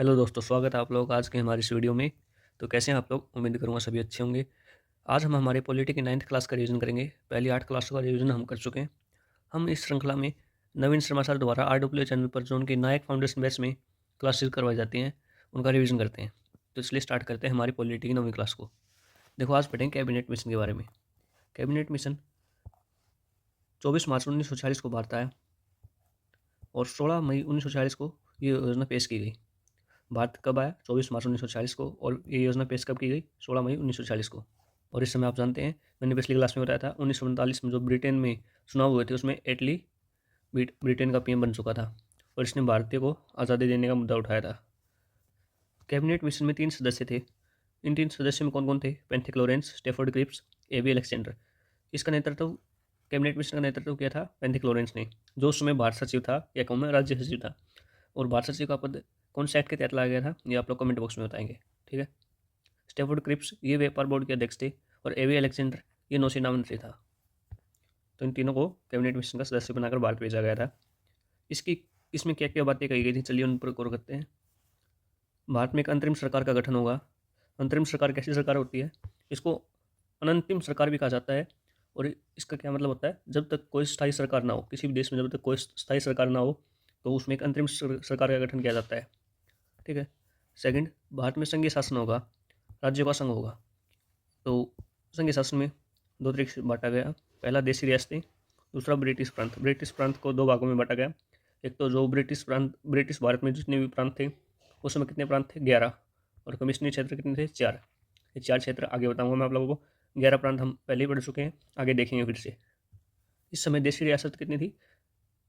Hello दोस्तों, स्वागत है आप लोगों का आज के हमारी इस वीडियो में। तो कैसे हैं आप लोग? उम्मीद करूँगा सभी अच्छे होंगे। आज हम हमारे पॉलिटी की 9th क्लास का रिवीजन करेंगे। पहली 8 क्लासों का रिवीजन हम कर चुके हैं। हम इस श्रृंखला में नवीन शर्मा सर द्वारा RWA चैनल पर जो उनकी नायक फाउंडेशन बैच में क्लासेस करवाई जाती हैं, उनका रिवीजन करते हैं। तो इसलिए स्टार्ट करते हैं हमारी पॉलिटी की 9वीं क्लास को। देखो, आज पढ़ेंगे कैबिनेट मिशन के बारे में। कैबिनेट मिशन 24 मार्च 1946 को भारत आया और 16 मई 1946 को ये योजना पेश की गई। भारत कब आया? 24 मार्च 1946 को। और ये योजना पेश कब की गई? 16 मई 1946 को। और इस समय आप जानते हैं, मैंने पिछली क्लास में बताया था, 1947 में जो ब्रिटेन में चुनाव हुए थे उसमें एटली ब्रिटेन का पीएम बन चुका था और इसने भारतीय को आज़ादी देने का मुद्दा उठाया था। कैबिनेट मिशन में 3 सदस्य थे। इन 3 सदस्यों में कौन कौन थे? Pethick Lawrence, Stafford Cripps, A B Alexander. इसका नेतृत्व, कैबिनेट मिशन का नेतृत्व किया था पेंथिक लॉरेंस ने, जो उस समय भारत सचिव था या कहूँ मैं राज्य सचिव था। और भारत सचिव का पद कौन से एक्ट के तहत लाया गया था, ये आप लोग कमेंट बॉक्स में बताएंगे। ठीक है। स्टेफर्ड क्रिप्स ये व्यापार बोर्ड के अध्यक्ष थे और एवी अलेक्जेंडर ये नौसेना मंत्री था। तो इन तीनों को कैबिनेट मिशन का सदस्य बनाकर भारत भेजा गया था। इसमें क्या क्या बातें कही गई थी, चलिए उन पर गौर करते हैं। भारत में एक अंतरिम सरकार का गठन होगा। अंतरिम सरकार कैसी सरकार होती है? इसको अनंतिम सरकार भी कहा जाता है। और इसका क्या मतलब होता है? जब तक कोई स्थायी सरकार ना हो, किसी भी देश में जब तक कोई स्थायी सरकार ना हो, तो उसमें एक अंतरिम सरकार का गठन किया जाता है। ठीक है। सेकंड, भारत में संघीय शासन होगा, राज्यों का संघ होगा। तो संघीय शासन में 2 तरीके से बांटा गया। पहला देशी रियासतें, दूसरा ब्रिटिश प्रांत। ब्रिटिश प्रांत को 2 भागों में बांटा गया। एक तो जो ब्रिटिश भारत में जितने भी प्रांत थे, उस समय कितने प्रांत थे? 11। और कमिश्नरी क्षेत्र कितने थे? 4। ये 4 क्षेत्र आगे बताऊंगा मैं आप लोगों को। 11 प्रांत हम पहले ही पढ़ चुके हैं, आगे देखेंगे फिर से। इस समय देशी रियासत कितनी थी?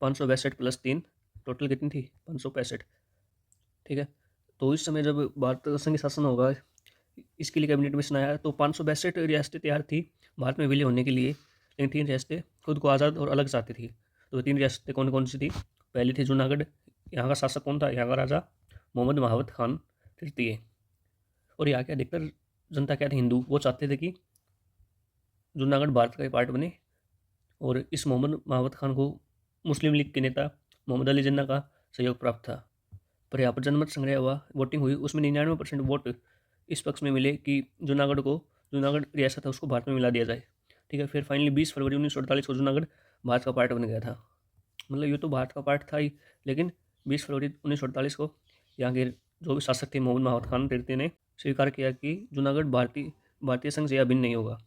562 प्लस 3, टोटल कितनी थी? 565। ठीक है। तो इस समय जब भारत का संघ शासन होगा, इसके लिए कैबिनेट मिशन आया, तो 562 रियासतें तैयार थी भारत में विलय होने के लिए, लेकिन 3 रियासतें खुद को आज़ाद और अलग चाहती थी। तो 3 रियासतें कौन कौन सी थी? पहली थी जूनागढ़। यहाँ का शासक कौन था? यहाँ का राजा मोहम्मद महावत खान तृतीय। और यहाँ के अधिकतर जनता क्या थी? हिंदू। वो चाहते थे कि जूनागढ़ भारत का पार्ट बने। और इस मोहम्मद महावत खान को मुस्लिम लीग के नेता मोहम्मद अली जिन्ना का सहयोग प्राप्त था। पर यहाँ पर जनमत संग्रह हुआ, वोटिंग हुई, उसमें 99% वोट इस पक्ष में मिले कि जूनागढ़ रियासत है उसको भारत में मिला दिया जाए। ठीक है। फिर फाइनली 20 फरवरी 1948 को जूनागढ़ भारत का पार्ट बन गया था। मतलब ये तो भारत का पार्ट था ही, लेकिन 20 फरवरी 1948 को यहाँ के जो भी शासक थे मोहम्मद महावत खान तृतीय ने स्वीकार किया कि जूनागढ़ भारतीय संघ से अभिन्न नहीं होगा।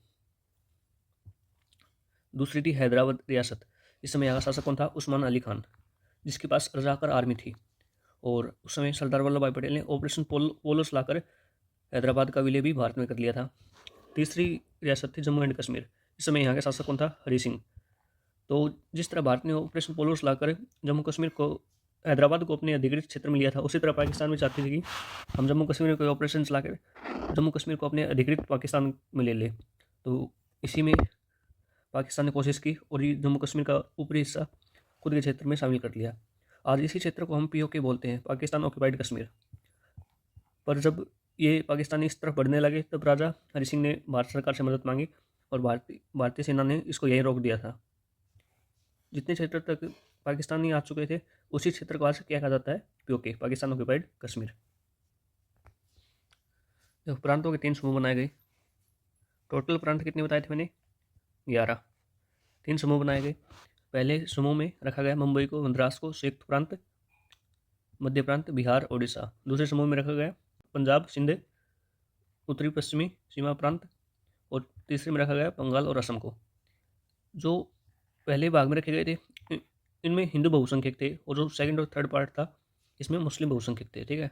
दूसरी थी हैदराबाद रियासत। इस समय यहाँ का शासक कौन था? उस्मान अली खान, जिसके पास रजाकर आर्मी थी। और उस समय सरदार वल्लभ भाई पटेल ने ऑपरेशन पोलोस लाकर हैदराबाद का विलय भी भारत में कर लिया था। तीसरी रियासत थी जम्मू एंड कश्मीर। इस समय यहाँ के शासक कौन था? हरि सिंह। तो जिस तरह भारत ने ऑपरेशन पोलोस लाकर जम्मू कश्मीर को, हैदराबाद को अपने अधिकृत क्षेत्र में लिया था, उसी तरह पाकिस्तान भी चाहती थी कि हम जम्मू कश्मीर में कोई ऑपरेशन लाकर जम्मू कश्मीर को अपने अधिकृत पाकिस्तान में ले ले। तो इसी में पाकिस्तान ने कोशिश की और ये जम्मू कश्मीर का ऊपरी हिस्सा खुद के क्षेत्र में शामिल कर लिया। आज इसी क्षेत्र को हम POK बोलते हैं, पाकिस्तान ऑक्यूपाइड कश्मीर। पर जब ये पाकिस्तानी इस तरफ बढ़ने लगे, तब राजा हरि सिंह ने भारत सरकार से मदद मांगी और भारतीय सेना ने इसको यहीं रोक दिया था। जितने क्षेत्र तक पाकिस्तानी आ चुके थे, उसी क्षेत्र को आज क्या कहा जाता है? POK, Pakistan occupied Kashmir. जब प्रांतों के 3 समूह बनाए गए, टोटल प्रांत कितने बताए थे मैंने? 11। 3 समूह बनाए गए। पहले समूह में रखा गया मुंबई को, मद्रास को संयुक्त प्रांत, मध्य प्रांत, बिहार, उड़ीसा। दूसरे समूह में रखा गया पंजाब, सिंध, उत्तरी पश्चिमी सीमा प्रांत। और तीसरे में रखा गया बंगाल और असम को। जो पहले भाग में रखे गए थे, इनमें हिंदू बहुसंख्यक थे, और जो सेकंड और थर्ड पार्ट था, इसमें मुस्लिम बहुसंख्यक थे। ठीक है।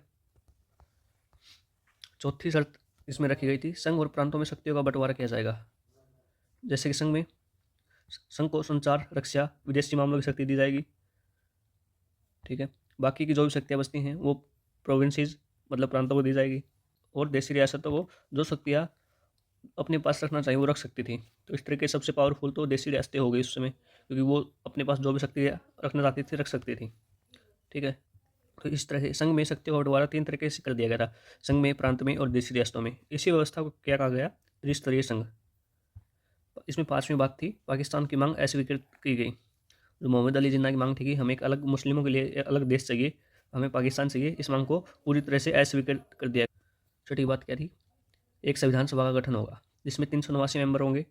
चौथी शर्त इसमें रखी गई थी, संघ और प्रांतों में शक्तियों का बंटवारा किया जाएगा। जैसे कि संघ को संचार, रक्षा, विदेशी मामलों की शक्ति दी जाएगी। ठीक है। बाकी की जो भी शक्तियाँ बचती हैं वो प्रोविंसेस मतलब प्रांतों को दी जाएगी। और देशी रियासतों को जो शक्तियाँ अपने पास रखना चाहिए वो रख सकती थी। तो इस तरीके सबसे पावरफुल तो देशी रियासतें हो गई उस समय, क्योंकि वो अपने पास जो भी शक्तियाँ रखना चाहती थी रख सकती थी। ठीक है। तो इस तरह से संघ में शक्तियों का बंटवारा 3 तरीके से कर दिया गया था, संघ में, प्रांत में और देशी रियासतों में। इसी व्यवस्था को क्या कहा गया? त्रिस्तरीय संघ। इसमें 5वीं बात थी, पाकिस्तान की मांग अस्वीकृत की गई। जो मोहम्मद अली जिन्ना की मांग थी कि हमें एक अलग, मुस्लिमों के लिए अलग देश चाहिए, हमें पाकिस्तान चाहिए, इस मांग को पूरी तरह से अस्वीकृत कर दिया। छठी बात क्या थी? एक संविधान सभा का गठन होगा जिसमें 389 मेंबर होंगे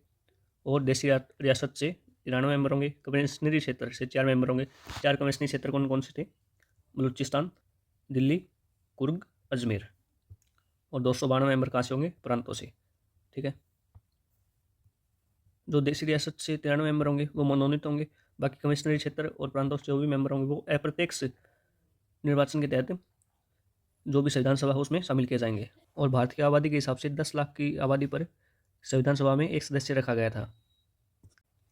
और देशी रियासत से 93 मेंबर होंगे, कमिश्नरी क्षेत्र से 4 मेंबर होंगे। 4 कमिश्नरी क्षेत्र कौन कौन से थे? बलूचिस्तान, दिल्ली, कुर्ग, अजमेर। और 292 मेंबर कहाँ से होंगे? प्रांतों से। ठीक है। जो देशी रियासत से 93 मेंबर होंगे वो मनोनीत होंगे, बाकी कमिश्नरी क्षेत्र और प्रांतों से जो भी मेंबर होंगे वो अप्रत्यक्ष निर्वाचन के तहत जो भी संविधान सभा है उसमें शामिल किए जाएंगे। और भारत की आबादी के हिसाब से 10 लाख की आबादी पर संविधान सभा में एक सदस्य रखा गया था।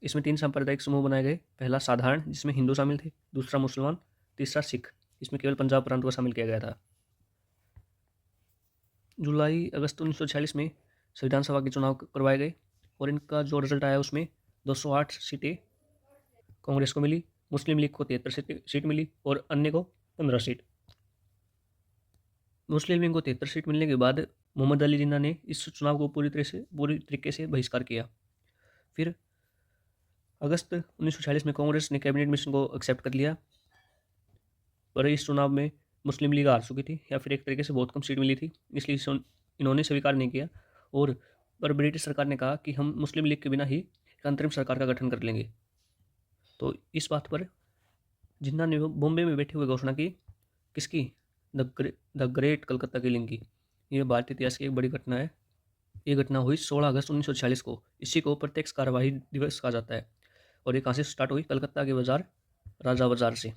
इसमें 3 सांप्रदायिक समूह बनाए गए। पहला साधारण, जिसमें हिंदू शामिल थे, दूसरा मुसलमान, तीसरा सिख, इसमें केवल पंजाब प्रांत को शामिल किया गया था। जुलाई अगस्त 1946 में संविधान सभा के चुनाव करवाए गए और इनका जो रिजल्ट आया उसमें 208 सीटें कांग्रेस को मिली, मुस्लिम लीग को 73 सीट मिली और अन्य को 15 सीट। मुस्लिम लीग को 73 सीट मिलने के बाद मोहम्मद अली जिन्ना ने इस चुनाव को पूरी तरीके से बहिष्कार किया। फिर अगस्त 1946 में कांग्रेस ने कैबिनेट मिशन को एक्सेप्ट कर लिया, पर इस चुनाव में मुस्लिम लीग हार चुकी थी या फिर एक तरीके से बहुत कम सीट मिली थी, इसलिए इन्होंने स्वीकार नहीं किया। और पर ब्रिटिश सरकार ने कहा कि हम मुस्लिम लीग के बिना ही एक अंतरिम सरकार का गठन कर लेंगे। तो इस बात पर जिन्ना ने बॉम्बे में बैठे हुए घोषणा की, किसकी? द ग्रेट कलकत्ता किलिंग की। ये भारतीय इतिहास की एक बड़ी घटना है। ये घटना हुई 16 अगस्त 1946 को। इसी को प्रत्यक्ष कार्यवाही दिवस कहा जाता है। और ये कहाँ से स्टार्ट हुई? कलकत्ता के बाजार, राजा बाजार से।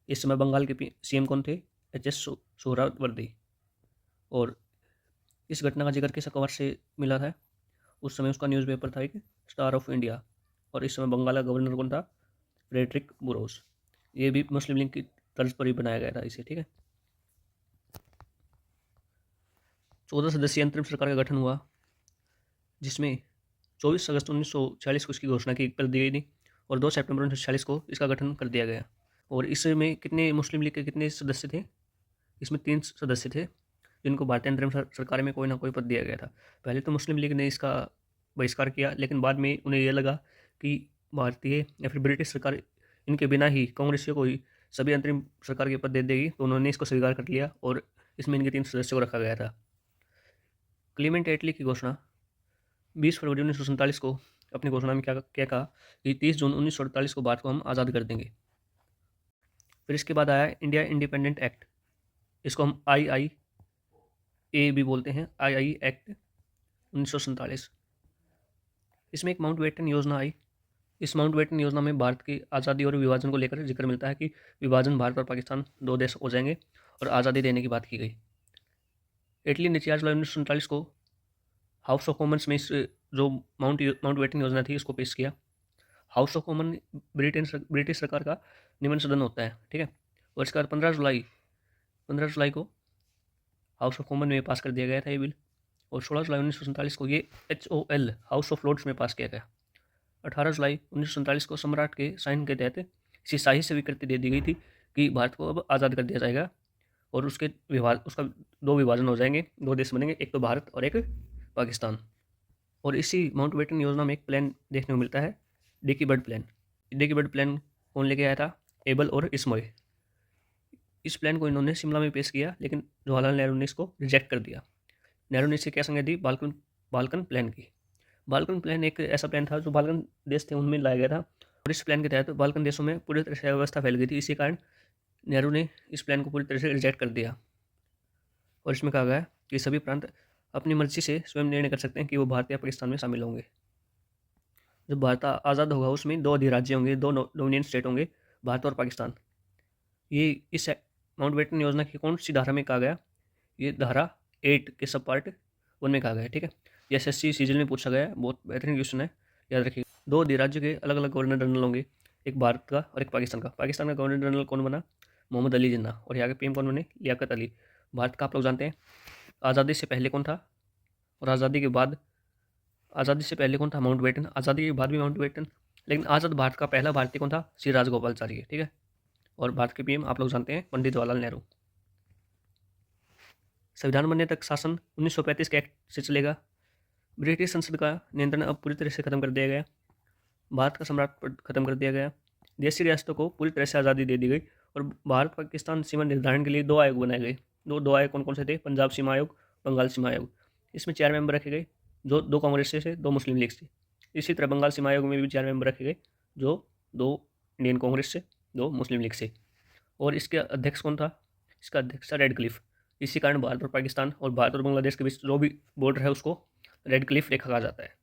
इस समय बंगाल के सीएम कौन थे? एच.एस. सोहरावर्दी। और इस घटना का जिक्र किस अखबार से मिला था? उस समय उसका न्यूज़पेपर था एक स्टार ऑफ इंडिया। और इस समय बंगाल का गवर्नर कौन था? फ्रेडरिक बुरोस। ये भी मुस्लिम लीग की तर्ज पर ही बनाया गया था इसे। ठीक है। 14 सदस्यीय अंतरिम सरकार का गठन हुआ, जिसमें 24 अगस्त 1946 को इसकी घोषणा कर दी गई थी और 2 सितंबर 1946 को इसका गठन कर दिया गया। और इसमें कितने मुस्लिम लीग के कितने सदस्य थे? इसमें 3 सदस्य थे जिनको भारतीय अंतरिम सरकार में कोई ना कोई पद दिया गया था। पहले तो मुस्लिम लीग ने इसका बहिष्कार किया, लेकिन बाद में उन्हें यह लगा कि भारतीय या फिर ब्रिटिश सरकार इनके बिना ही कांग्रेसियों को ही सभी अंतरिम सरकार के पद दे देगी, तो उन्होंने इसको स्वीकार कर लिया और इसमें इनके 3 सदस्यों को रखा गया था। क्लीमेंट एटली की घोषणा 20 फरवरी 1947 को अपनी घोषणा में क्या कहा कि 30 जून 1948 को भारत को हम आज़ाद कर देंगे। फिर इसके बाद आया इंडिया इंडिपेंडेंट एक्ट, इसको हम IIA भी बोलते हैं, II एक्ट 1947। इसमें एक माउंटबेटन योजना आई। इस माउंटबेटन योजना में भारत की आज़ादी और विभाजन को लेकर जिक्र मिलता है कि विभाजन भारत और पाकिस्तान 2 देश हो जाएंगे और आज़ादी देने की बात की गई। एटली ने 4 जुलाई 1947 को हाउस ऑफ कॉमन्स में इस जो माउंटबेटन योजना थी इसको पेश किया। हाउस ऑफ कॉमन ब्रिटिश सरकार का निम्न सदन होता है। ठीक है। और इसका 15 जुलाई को हाउस ऑफ कॉमन में पास कर दिया गया था ये बिल। और 16 जुलाई 1947 को ये HOL हाउस ऑफ लॉर्ड्स में पास किया गया। 18 जुलाई 1947 को सम्राट के साइन के तहत इसी शाही स्वीकृति दे दी गई थी कि भारत को अब आज़ाद कर दिया जाएगा और उसका 2 विभाजन हो जाएंगे, 2 देश बनेंगे, एक तो भारत और एक पाकिस्तान। और इसी माउंटबेटन योजना में एक प्लान देखने को मिलता है, Dickie Bird plan. Dickie Bird plan कौन लेके आया था? एबल और इस्मॉय। इस प्लान को इन्होंने शिमला में पेश किया, लेकिन जवाहरलाल नेहरू ने इसको रिजेक्ट कर दिया। नेहरू ने इससे क्या संज्ञा दी? बाल्कन प्लान की। बाल्कन प्लान एक ऐसा प्लान था जो बाल्कन देश थे उनमें लाया गया था और इस प्लान के तहत बाल्कन देशों में पूरी तरह से अव्यवस्था फैल गई थी। इसी कारण नेहरू ने इस प्लान को पूरी तरह से रिजेक्ट कर दिया। और इसमें कहा गया कि सभी प्रांत अपनी मर्जी से स्वयं निर्णय कर सकते हैं कि वो भारत या पाकिस्तान में शामिल होंगे। जब भारत आज़ाद होगा उसमें 2 अधिराज्य होंगे, 2 डोमिनियन स्टेट होंगे, भारत और पाकिस्तान। ये इस माउंटबेटन योजना की कौन सी धारा में कहा गया? ये धारा 8 के सब पार्ट 1 में कहा गया है। ठीक है। ये SSC सीजन में पूछा गया है, बहुत बेहतरीन क्वेश्चन है, याद रखिए। 2 अधिराज्य के अलग अलग गवर्नर जनरल होंगे, एक भारत का और एक पाकिस्तान का। पाकिस्तान का गवर्नर जनरल कौन बना? मोहम्मद अली जिन्ना। और यहाँ के PM कौन बने? लियाकत अली। भारत का आप लोग जानते हैं आज़ादी से पहले कौन था और आज़ादी के बाद? आज़ादी से पहले कौन था? माउंटबेटन। आज़ादी के बाद भी माउंटबेटन। लेकिन आज़ाद भारत का पहला भारतीय कौन था? श्री राजगोपालाचारी। ठीक है। और भारत के PM आप लोग जानते हैं पंडित जवाहरलाल नेहरू। संविधान बनने तक शासन 1935 के एक्ट से चलेगा। ब्रिटिश संसद का नियंत्रण अब पूरी तरह से खत्म कर दिया गया। भारत का सम्राट खत्म कर दिया गया। देशी रियासतों को पूरी तरह से आज़ादी दे दी गई और भारत पाकिस्तान सीमा निर्धारण के लिए 2 आयोग बनाए गए। दो आयोग कौन कौन से थे? पंजाब सीमा आयोग, बंगाल सीमा आयोग। इसमें 4 मेंबर रखे गए, जो 2 कांग्रेस से 2 मुस्लिम लीग से। इसी तरह बंगाल सीमा आयोग में भी 4 मेंबर रखे गए, जो 2 इंडियन कांग्रेस से, 2 मुस्लिम लीग से। और इसके अध्यक्ष कौन था? इसका अध्यक्ष था रेडक्लिफ। इसी कारण भारत और पाकिस्तान और भारत और बांग्लादेश के बीच जो भी बॉर्डर है उसको रेडक्लिफ रेखा कहा जाता है।